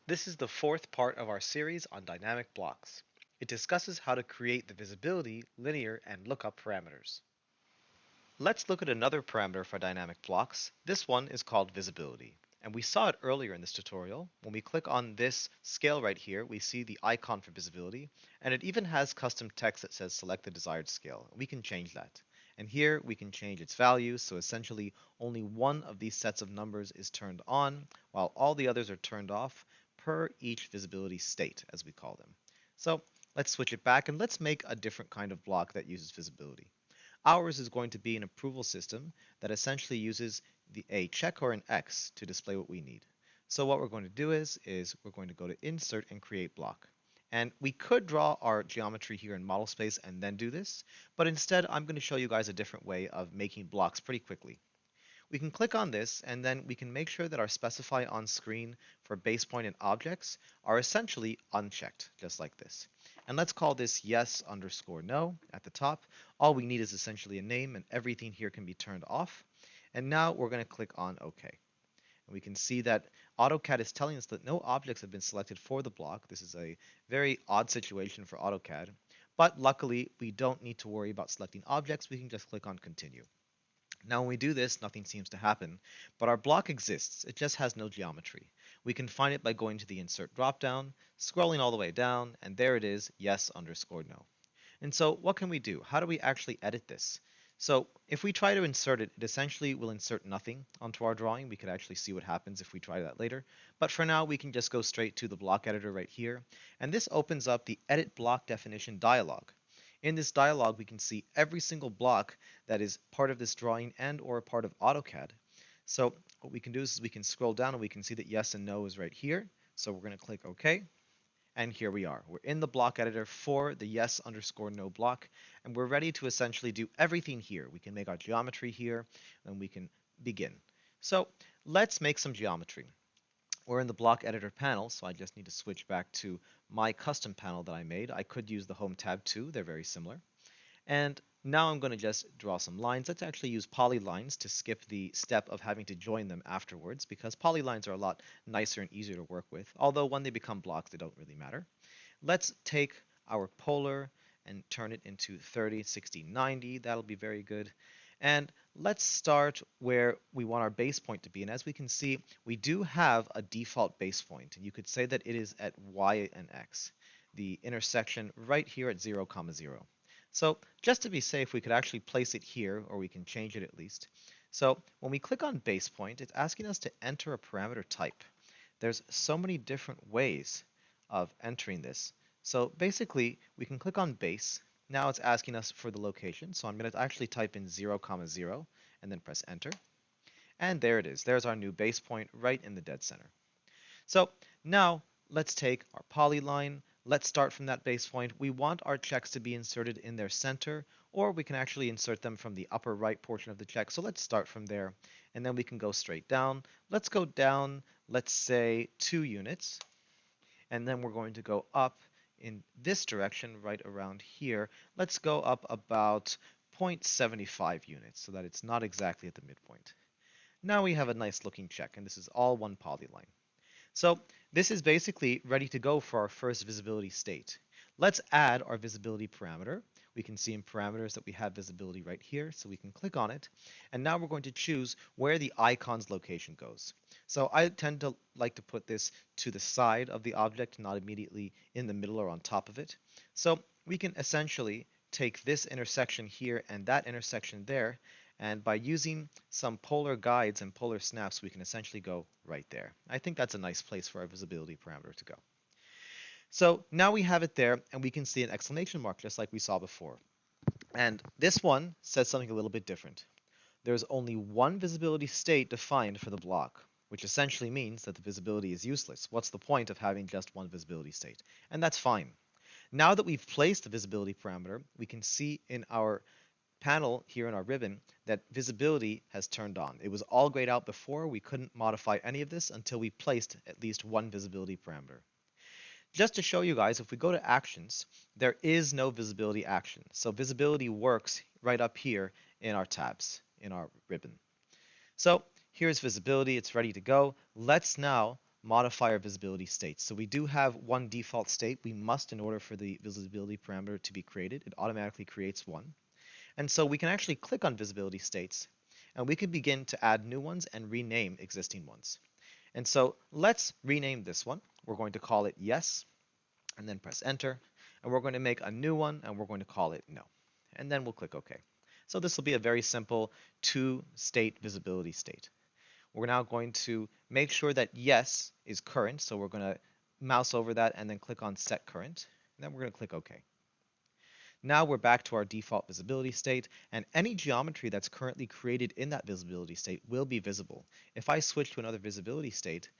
This is the fourth part of our series on dynamic blocks. It discusses how to create the visibility, linear, and lookup parameters. Let's look at another parameter for dynamic blocks. This one is called visibility. And we saw it earlier in this tutorial. When we click on this scale right here, we see the icon for visibility, and it even has custom text that says select the desired scale. We can change that. And here we can change its value, so essentially only one of these sets of numbers is turned on, while all the others are turned off per each visibility state, as we call them. So let's switch it back and let's make a different kind of block that uses visibility. Ours is going to be an approval system that essentially uses a check or an X to display what we need. So what we're going to do is we're going to go to Insert and Create Block. And we could draw our geometry here in model space and then do this, but instead I'm going to show you guys a different way of making blocks pretty quickly. We can click on this and then we can make sure that our specify on screen for base point and objects are essentially unchecked, just like this. And let's call this yes underscore no at the top. All we need is essentially a name and everything here can be turned off. And now we're going to click on OK. And we can see that AutoCAD is telling us that no objects have been selected for the block. This is a very odd situation for AutoCAD. But luckily, we don't need to worry about selecting objects. We can just click on Continue. Now when we do this, nothing seems to happen, but our block exists, it just has no geometry. We can find it by going to the Insert dropdown, scrolling all the way down, and there it is, yes underscore no. And so what can we do? How do we actually edit this? So if we try to insert it, it essentially will insert nothing onto our drawing. We could actually see what happens if we try that later. But for now, we can just go straight to the block editor right here. And this opens up the Edit Block Definition dialog. In this dialog, we can see every single block that is part of this drawing and or a part of AutoCAD. So what we can do is we can scroll down and we can see that yes and no is right here. So we're going to click OK. And here we are. We're in the block editor for the yes underscore no block. And we're ready to essentially do everything here. We can make our geometry here and we can begin. So let's make some geometry. We're in the block editor panel, so I just need to switch back to my custom panel that I made. I could use the home tab too, they're very similar. And now I'm going to just draw some lines. Let's actually use polylines to skip the step of having to join them afterwards, because polylines are a lot nicer and easier to work with, although when they become blocks, they don't really matter. Let's take our polar and turn it into 30, 60, 90. That'll be very good. And let's start where we want our base point to be. And as we can see, we do have a default base point. And you could say that it is at y and x, the intersection right here at 0, 0. So just to be safe, we could actually place it here, or we can change it at least. So when we click on base point, it's asking us to enter a parameter type. There's so many different ways of entering this. So basically, we can click on base. Now it's asking us for the location. So I'm going to actually type in 0, 0, and then press enter. And there it is. There's our new base point right in the dead center. So now let's take our polyline. Let's start from that base point. We want our checks to be inserted in their center, or we can actually insert them from the upper right portion of the check. So let's start from there, and then we can go straight down. Let's go down, let's say 2 units, and then we're going to go up in this direction right around here. Let's go up about 0.75 units so that it's not exactly at the midpoint. Now we have a nice looking check, and this is all one polyline. So this is basically ready to go for our first visibility state. Let's add our visibility parameter. We can see in parameters that we have visibility right here, so we can click on it. And now we're going to choose where the icon's location goes. So I tend to like to put this to the side of the object, not immediately in the middle or on top of it. So we can essentially take this intersection here and that intersection there, and by using some polar guides and polar snaps, we can essentially go right there. I think that's a nice place for our visibility parameter to go. So now we have it there, and we can see an exclamation mark just like we saw before. And this one says something a little bit different. There's only one visibility state defined for the block, which essentially means that the visibility is useless. What's the point of having just one visibility state? And that's fine. Now that we've placed the visibility parameter, we can see in our panel here in our ribbon that visibility has turned on. It was all grayed out before. We couldn't modify any of this until we placed at least one visibility parameter. Just to show you guys, if we go to actions, there is no visibility action. So visibility works right up here in our tabs, in our ribbon. So here's visibility. It's ready to go. Let's now modify our visibility state. So we do have one default state. We must, in order for the visibility parameter to be created, it automatically creates one. And so we can actually click on visibility states, and we can begin to add new ones and rename existing ones. And so let's rename this one. We're going to call it yes, and then press enter. And we're going to make a new one, and we're going to call it no. And then we'll click OK. So this will be a very simple two-state visibility state. We're now going to make sure that yes is current. So we're going to mouse over that and then click on set current. And then we're going to click OK. Now we're back to our default visibility state, and any geometry that's currently created in that visibility state will be visible. If I switch to another visibility state,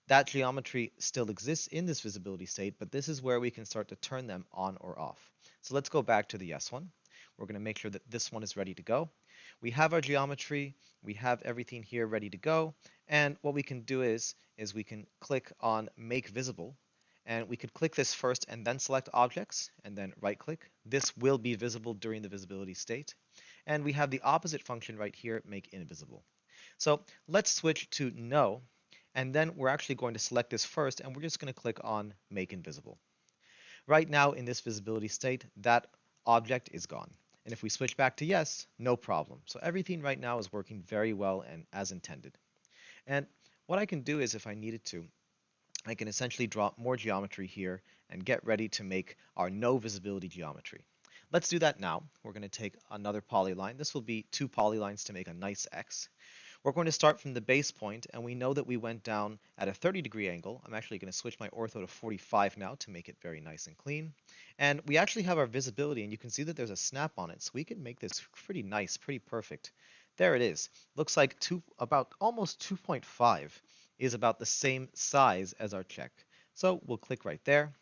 that geometry still exists in this visibility state, but this is where we can start to turn them on or off. So let's go back to the yes one. We're going to make sure that this one is ready to go. We have our geometry, we have everything here ready to go, and what we can do is we can click on Make Visible, and we could click this first and then select Objects, and then right-click. This will be visible during the visibility state. And we have the opposite function right here, Make Invisible. So let's switch to No, and then we're actually going to select this first, and we're just going to click on Make Invisible. Right now in this visibility state, that object is gone. And if we switch back to yes, no problem. So everything right now is working very well and as intended. And what I can do is, if I needed to, I can essentially draw more geometry here and get ready to make our no visibility geometry. Let's do that now. We're going to take another polyline. This will be two polylines to make a nice X. We're going to start from the base point, and we know that we went down at a 30-degree angle. I'm actually going to switch my ortho to 45 now to make it very nice and clean. And we actually have our visibility, and you can see that there's a snap on it, so we can make this pretty nice, pretty perfect. There it is. Looks like about almost 2.5 is about the same size as our check. So we'll click right there.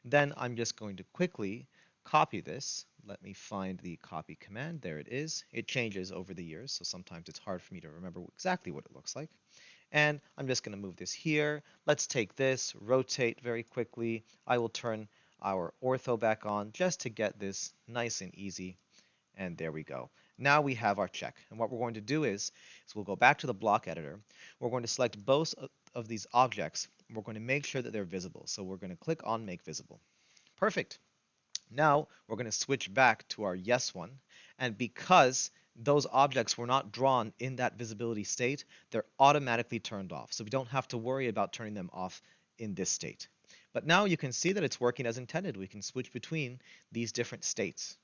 Then I'm just going to quickly copy this. Let me find the copy command. There it is. It changes over the years, so sometimes it's hard for me to remember exactly what it looks like. And I'm just going to move this here. Let's take this, rotate very quickly. I will turn our ortho back on just to get this nice and easy. And there we go. Now we have our check. And what we're going to do is we'll go back to the block editor. We're going to select both of these objects. We're going to make sure that they're visible. So we're going to click on Make Visible. Perfect. Now we're going to switch back to our yes one. And because those objects were not drawn in that visibility state, they're automatically turned off. So we don't have to worry about turning them off in this state. But now you can see that it's working as intended. We can switch between these different states.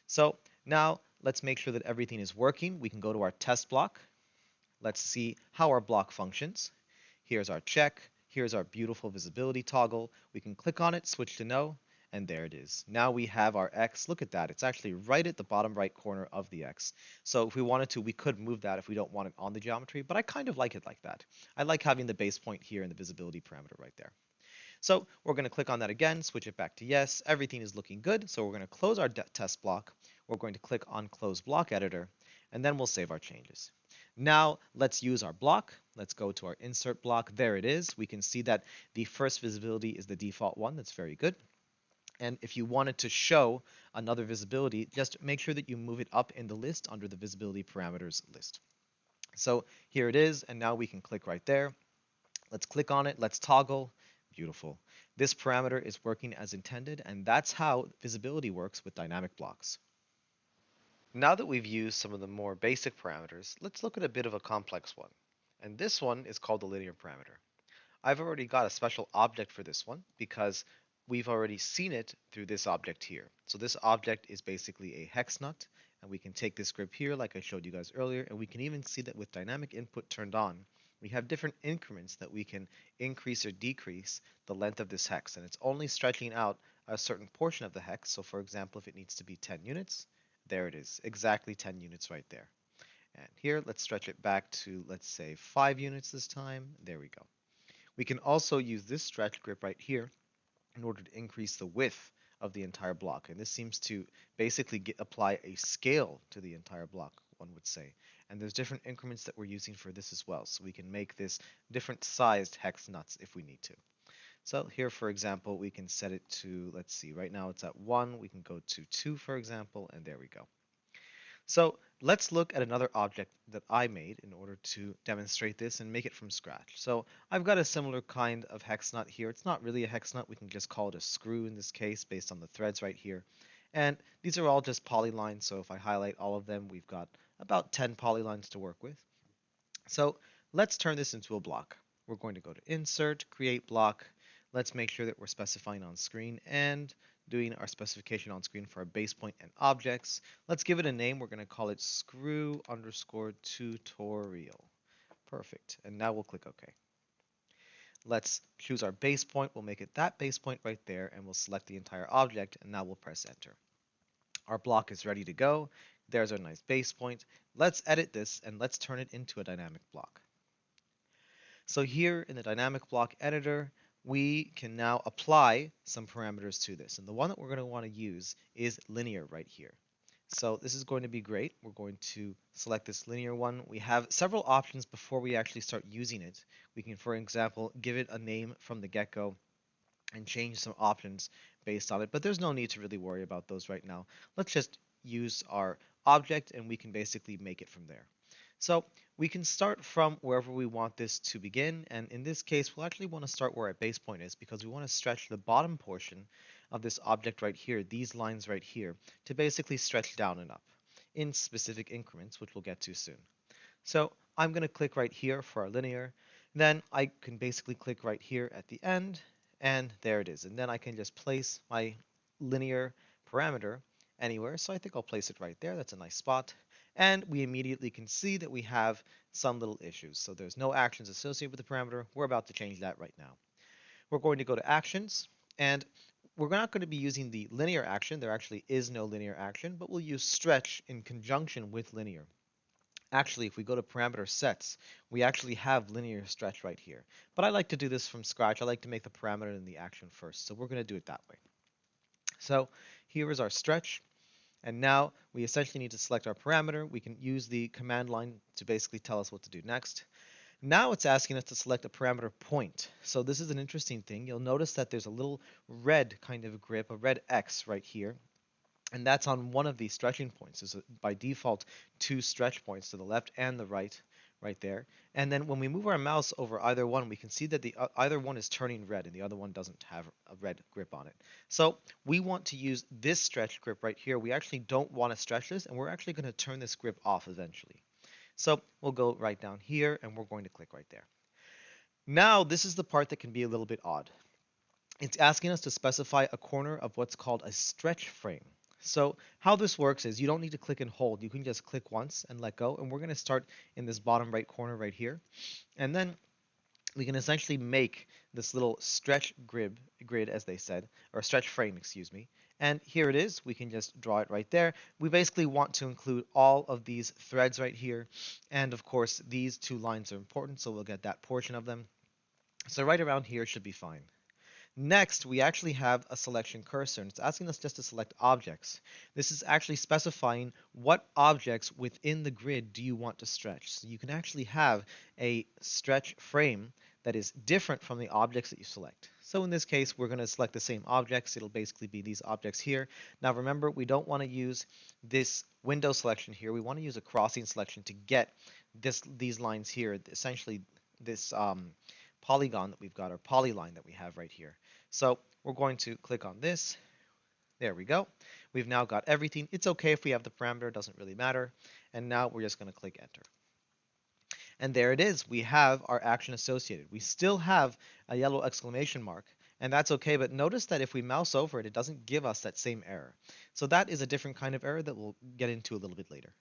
So now let's make sure that everything is working. We can go to our test block. Let's see how our block functions. Here's our check. Here's our beautiful visibility toggle. We can click on it, switch to no, and there it is. Now we have our X. Look at that. It's actually right at the bottom right corner of the X. So if we wanted to, we could move that if we don't want it on the geometry, but I kind of like it like that. I like having the base point here and the visibility parameter right there. So we're going to click on that again, switch it back to yes. Everything is looking good. So we're going to close our test block. We're going to click on Close Block Editor, and then we'll save our changes. Now let's use our block. Let's go to our insert block. There it is. We can see that the first visibility is the default one. That's very good. And if you wanted to show another visibility, just make sure that you move it up in the list under the visibility parameters list. So here it is, and now we can click right there. Let's click on it. Let's toggle. Beautiful. This parameter is working as intended, and that's how visibility works with dynamic blocks. Now that we've used some of the more basic parameters, let's look at a bit of a complex one. And this one is called the linear parameter. I've already got a special object for this one because we've already seen it through this object here. So this object is basically a hex nut, and we can take this grip here like I showed you guys earlier, and we can even see that with dynamic input turned on, we have different increments that we can increase or decrease the length of this hex, and it's only stretching out a certain portion of the hex. So for example, if it needs to be 10 units, there it is, exactly 10 units right there. And here, let's stretch it back to, let's say, 5 units this time. There we go. We can also use this stretch grip right here in order to increase the width of the entire block. And this seems to basically apply a scale to the entire block, one would say. And there's different increments that we're using for this as well. So we can make this different sized hex nuts if we need to. So here, for example, we can set it to, let's see, right now it's at 1. We can go to 2, for example, and there we go. So let's look at another object that I made in order to demonstrate this and make it from scratch. So I've got a similar kind of hex nut here. It's not really a hex nut. We can just call it a screw in this case based on the threads right here. And these are all just polylines. So if I highlight all of them, we've got about 10 polylines to work with. So let's turn this into a block. We're going to go to Insert, Create Block. Let's make sure that we're specifying on screen and doing our specification on screen for our base point and objects. Let's give it a name. We're going to call it screw underscore tutorial. Perfect. And now we'll click OK. Let's choose our base point. We'll make it that base point right there, and we'll select the entire object, and now we'll press Enter. Our block is ready to go. There's our nice base point. Let's edit this, and let's turn it into a dynamic block. So here in the dynamic block editor, we can now apply some parameters to this. And the one that we're going to want to use is linear right here. So this is going to be great. We're going to select this linear one. We have several options before we actually start using it. We can, for example, give it a name from the get-go and change some options based on it, but there's no need to really worry about those right now. Let's just use our object and we can basically make it from there. So we can start from wherever we want this to begin, and in this case we'll actually want to start where our base point is because we want to stretch the bottom portion of this object right here, these lines right here, to basically stretch down and up in specific increments, which we'll get to soon. So I'm going to click right here for our linear. Then I can basically click right here at the end, and there it is. And then I can just place my linear parameter anywhere. So I think I'll place it right there. That's a nice spot. And we immediately can see that we have some little issues. So there's no actions associated with the parameter. We're about to change that right now. We're going to go to actions, and we're not going to be using the linear action. There actually is no linear action, but we'll use stretch in conjunction with linear. Actually, if we go to parameter sets, we actually have linear stretch right here. But I like to do this from scratch. I like to make the parameter and the action first. So we're going to do it that way. So here is our stretch. And now we essentially need to select our parameter. We can use the command line to basically tell us what to do next. Now it's asking us to select a parameter point. So this is an interesting thing. You'll notice that there's a little red kind of grip, a red X right here. And that's on one of these stretching points. There's by default two stretch points to the left and the right there. And then when we move our mouse over either one, we can see that the either one is turning red and the other one doesn't have a red grip on it. So we want to use this stretch grip right here. We actually don't want to stretch this, and we're actually going to turn this grip off eventually. So we'll go right down here, and we're going to click right there. Now this is the part that can be a little bit odd. It's asking us to specify a corner of what's called a stretch frame. So how this works is you don't need to click and hold. You can just click once and let go. And we're going to start in this bottom right corner right here. And then we can essentially make this little stretch grid, as they said, or stretch frame, excuse me. And here it is. We can just draw it right there. We basically want to include all of these threads right here. And of course, these two lines are important, so we'll get that portion of them. So right around here should be fine. Next, we actually have a selection cursor, and it's asking us just to select objects. This is actually specifying what objects within the grid do you want to stretch. So you can actually have a stretch frame that is different from the objects that you select. So in this case, we're going to select the same objects. It'll basically be these objects here. Now remember, we don't want to use this window selection here. We want to use a crossing selection to get these lines here, essentially this polygon that we've got, or polyline that we have right here. So we're going to click on this. There we go. We've now got everything. It's okay if we have the parameter, it doesn't really matter. And now we're just going to click enter. And there it is. We have our action associated. We still have a yellow exclamation mark, and that's okay, but notice that if we mouse over it, it doesn't give us that same error. So that is a different kind of error that we'll get into a little bit later.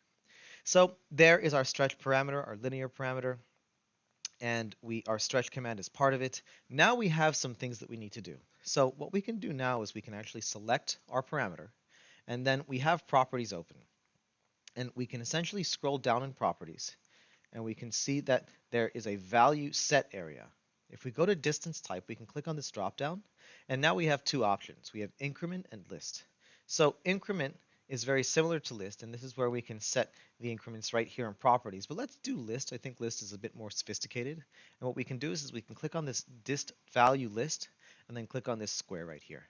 So there is our stretch parameter, our linear parameter, and our stretch command is part of it. Now we have some things that we need to do. So what we can do now is we can actually select our parameter, and then we have properties open. And we can essentially scroll down in properties, and we can see that there is a value set area. If we go to distance type, we can click on this drop down, and now we have two options. We have increment and list. So increment is very similar to list, and this is where we can set the increments right here in properties. But let's do list. I think list is a bit more sophisticated. And what we can do is we can click on this dist value list and then click on this square right here.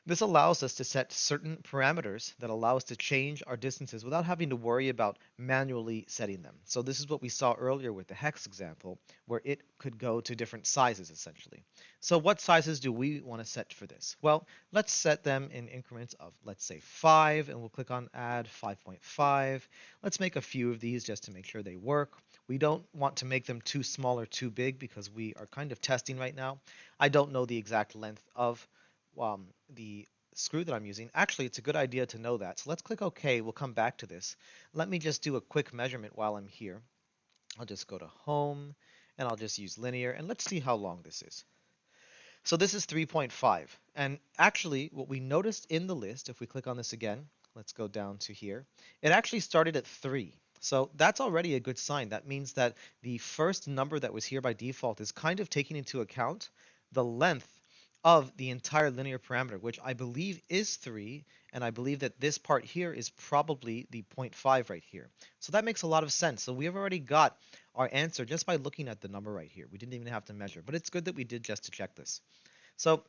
This allows us to set certain parameters that allow us to change our distances without having to worry about manually setting them. So this is what we saw earlier with the hex example, where it could go to different sizes essentially. So what sizes do we want to set for this? Well, let's set them in increments of, let's say 5, and we'll click on add 5.5. Let's make a few of these just to make sure they work. We don't want to make them too small or too big because we are kind of testing right now. I don't know the exact length of the screw that I'm using. Actually, it's a good idea to know that. So let's click OK. We'll come back to this. Let me just do a quick measurement while I'm here. I'll just go to Home, and I'll just use linear, and let's see how long this is. So this is 3.5. And actually, what we noticed in the list, if we click on this again, let's go down to here, it actually started at 3. So that's already a good sign. That means that the first number that was here by default is kind of taking into account the length of the entire linear parameter, which I believe is 3, and I believe that this part here is probably the 0.5 right here. So that makes a lot of sense. So we have already got our answer just by looking at the number right here. We didn't even have to measure, but it's good that we did just to check this. So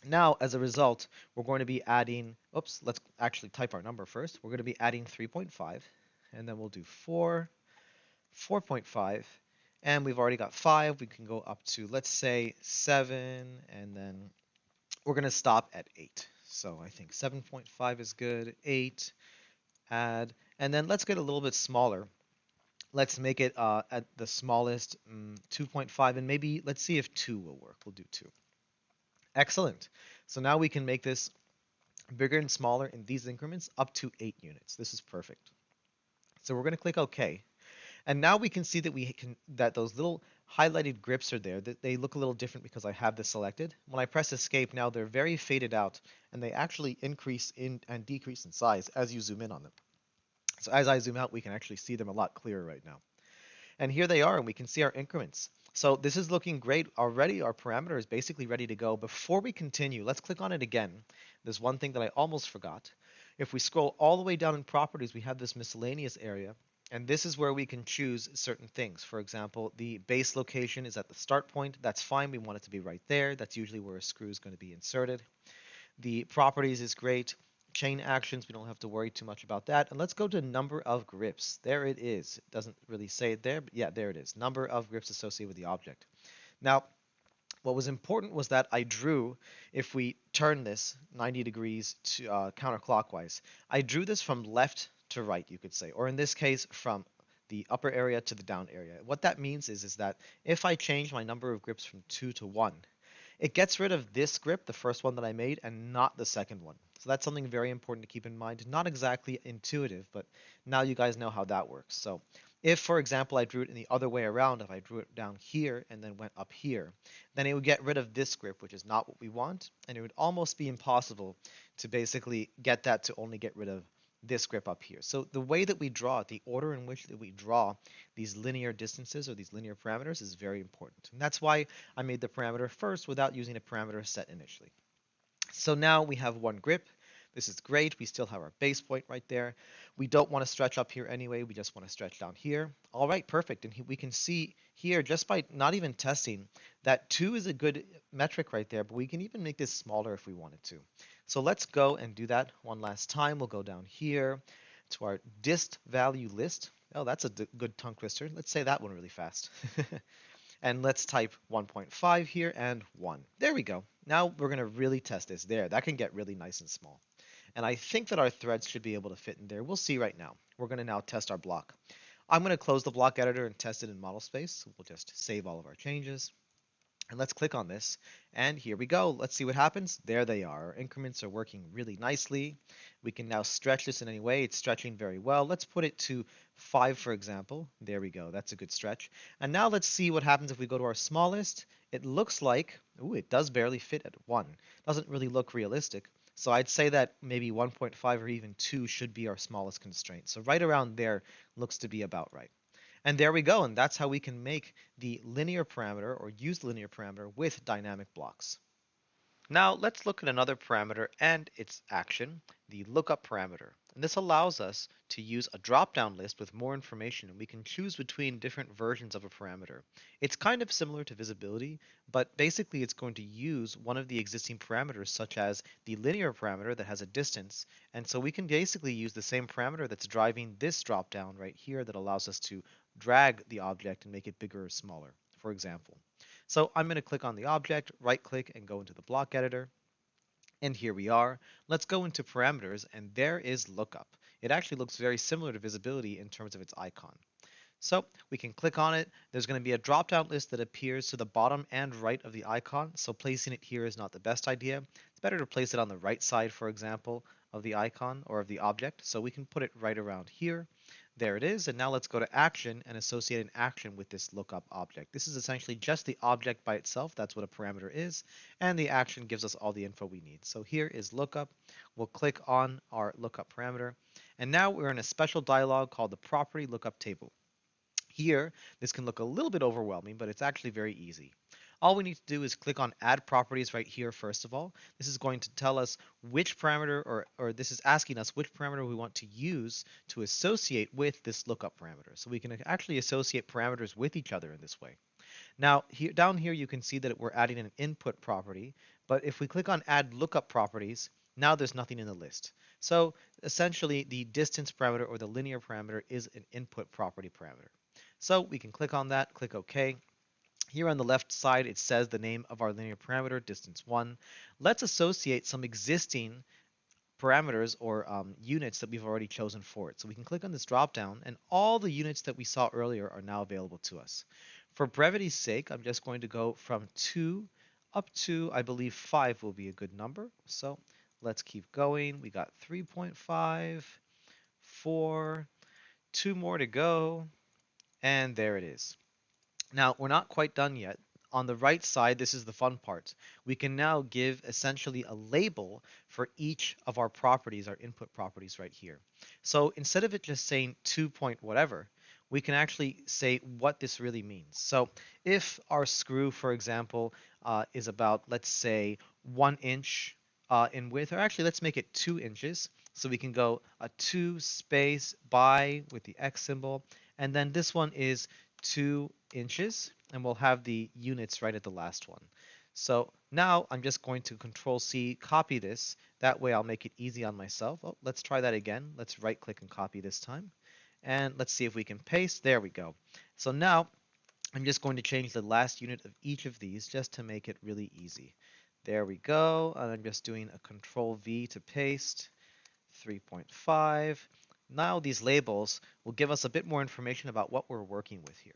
now, as a result, we're going to be adding, oops, let's actually type our number first. We're going to be adding 3.5, and then we'll do 4, 4.5, and we've already got 5. We can go up to, let's say, 7, and then we're going to stop at 8. So I think 7.5 is good, 8, add, and then let's get a little bit smaller. Let's make it at the smallest, 2.5, and maybe let's see if 2 will work. We'll do 2. Excellent. So now we can make this bigger and smaller in these increments up to 8 units. This is perfect. So we're going to click OK. And now we can see that that those little highlighted grips are there. That they look a little different because I have this selected. When I press escape now, they're very faded out, and they actually increase in and decrease in size as you zoom in on them. So as I zoom out, we can actually see them a lot clearer right now. And here they are, and we can see our increments. So this is looking great already. Our parameter is basically ready to go. Before we continue, let's click on it again. There's one thing that I almost forgot. If we scroll all the way down in properties, we have this miscellaneous area, and this is where we can choose certain things. For example, the base location is at the start point. That's fine. We want it to be right there. That's usually where a screw is going to be inserted. The properties is great. Chain actions, we don't have to worry too much about that. And let's go to number of grips. There it is. It doesn't really say it there, but yeah, there it is. Number of grips associated with the object. Now, what was important was that I drew, if we turn this 90 degrees to counterclockwise, I drew this from left to right, you could say, or in this case, from the upper area to the down area. What that means is that if I change my number of grips from 2 to 1, it gets rid of this grip, the first one that I made, and not the second one. So that's something very important to keep in mind. Not exactly intuitive, but now you guys know how that works. So if, for example, I drew it in the other way around, if I drew it down here and then went up here, then it would get rid of this grip, which is not what we want, and it would almost be impossible to basically get that to only get rid of this grip up here. So the way that we draw it, the order in which that we draw these linear distances or these linear parameters is very important. And that's why I made the parameter first without using a parameter set initially. So now we have one grip. This is great. We still have our base point right there. We don't want to stretch up here anyway. We just want to stretch down here. All right, perfect. And we can see here, just by not even testing, that 2 is a good metric right there, but we can even make this smaller if we wanted to. So let's go and do that one last time. We'll go down here to our dist value list. Oh, that's a good tongue twister. Let's say that one really fast. And let's type 1.5 here and 1. There we go. Now we're going to really test this. There, that can get really nice and small. And I think that our threads should be able to fit in there. We'll see right now. We're going to now test our block. I'm going to close the block editor and test it in model space. We'll just save all of our changes. And let's click on this, and here we go. Let's see what happens. There they are. Our increments are working really nicely. We can now stretch this in any way. It's stretching very well. Let's put it to 5, for example. There we go. That's a good stretch. And now let's see what happens if we go to our smallest. It looks like, ooh, it does barely fit at 1. Doesn't really look realistic. So I'd say that maybe 1.5 or even 2 should be our smallest constraint. So right around there looks to be about right. And there we go, and that's how we can make the linear parameter or use the linear parameter with dynamic blocks. Now let's look at another parameter and its action, the lookup parameter. And this allows us to use a drop-down list with more information, and we can choose between different versions of a parameter. It's kind of similar to visibility, but basically it's going to use one of the existing parameters, such as the linear parameter that has a distance. And so we can basically use the same parameter that's driving this drop-down right here that allows us to drag the object and make it bigger or smaller, for example. So I'm going to click on the object, right-click, and go into the block editor. And here we are. Let's go into parameters, and there is lookup. It actually looks very similar to visibility in terms of its icon. So we can click on it. There's going to be a drop-down list that appears to the bottom and right of the icon. So placing it here is not the best idea. It's better to place it on the right side, for example, of the icon or of the object. So we can put it right around here. There it is. And now let's go to action and associate an action with this lookup object. This is essentially just the object by itself. That's what a parameter is. And the action gives us all the info we need. So here is lookup. We'll click on our lookup parameter. And now we're in a special dialog called the property lookup table. Here, this can look a little bit overwhelming, but it's actually very easy. All we need to do is click on Add Properties right here, first of all. This is going to tell us which parameter, or this is asking us which parameter we want to use to associate with this lookup parameter. So we can actually associate parameters with each other in this way. Now, down here, you can see that we're adding an input property, but if we click on Add Lookup Properties, now there's nothing in the list. So essentially, the distance parameter or the linear parameter is an input property parameter. So we can click on that, click OK. Here on the left side, it says the name of our linear parameter, distance1. Let's associate some existing parameters or units that we've already chosen for it. So we can click on this drop down, and all the units that we saw earlier are now available to us. For brevity's sake, I'm just going to go from 2 up to, I believe, 5 will be a good number. So let's keep going. We got 3.5, 4, 2 more to go, and there it is. Now, we're not quite done yet. On the right side, this is the fun part. We can now give essentially a label for each of our properties, our input properties right here. So instead of it just saying 2 point whatever, we can actually say what this really means. So if our screw, for example, is about, let's say, 1 inch in width, or actually let's make it 2 inches. So we can go a 2 space by with the X symbol, and then this one is 2 inches, and we'll have the units right at the last one. So now I'm just going to Control C, copy this. That way I'll make it easy on myself. Oh, let's try that again. Let's right click and copy this time. And let's see if we can paste. There we go. So now I'm just going to change the last unit of each of these just to make it really easy. There we go. And I'm just doing a Control V to paste. 3.5. Now these labels will give us a bit more information about what we're working with here.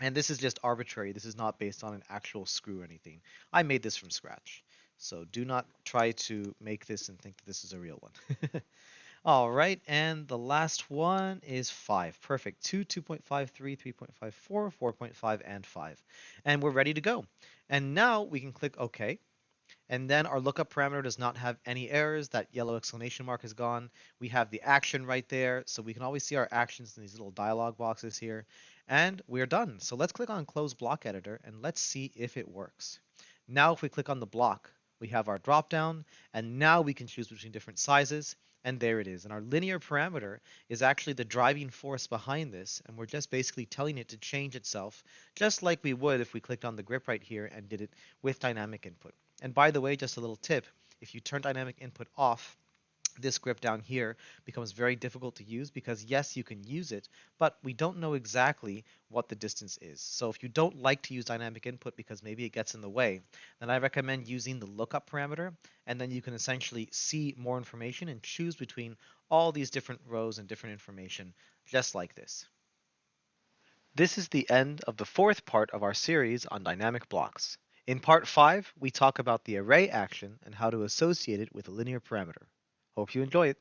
And this is just arbitrary. This is not based on an actual screw or anything. I made this from scratch. So do not try to make this and think that this is a real one. All right, and the last one is 5. Perfect. 2, 2.5, 3, 3.5, 4, 4.5, and 5. And we're ready to go. And now we can click OK. And then our lookup parameter does not have any errors. That yellow exclamation mark is gone. We have the action right there. So we can always see our actions in these little dialog boxes here. And we're done. So let's click on Close Block Editor and let's see if it works. Now if we click on the block, we have our drop down, and now we can choose between different sizes, and there it is. And our linear parameter is actually the driving force behind this, and we're just basically telling it to change itself, just like we would if we clicked on the grip right here and did it with dynamic input. And by the way, just a little tip, if you turn dynamic input off, this grip down here becomes very difficult to use because yes, you can use it, but we don't know exactly what the distance is. So if you don't like to use dynamic input because maybe it gets in the way, then I recommend using the lookup parameter, and then you can essentially see more information and choose between all these different rows and different information just like this. This is the end of the fourth part of our series on dynamic blocks. In part 5, we talk about the array action and how to associate it with a linear parameter. Hope you enjoy it.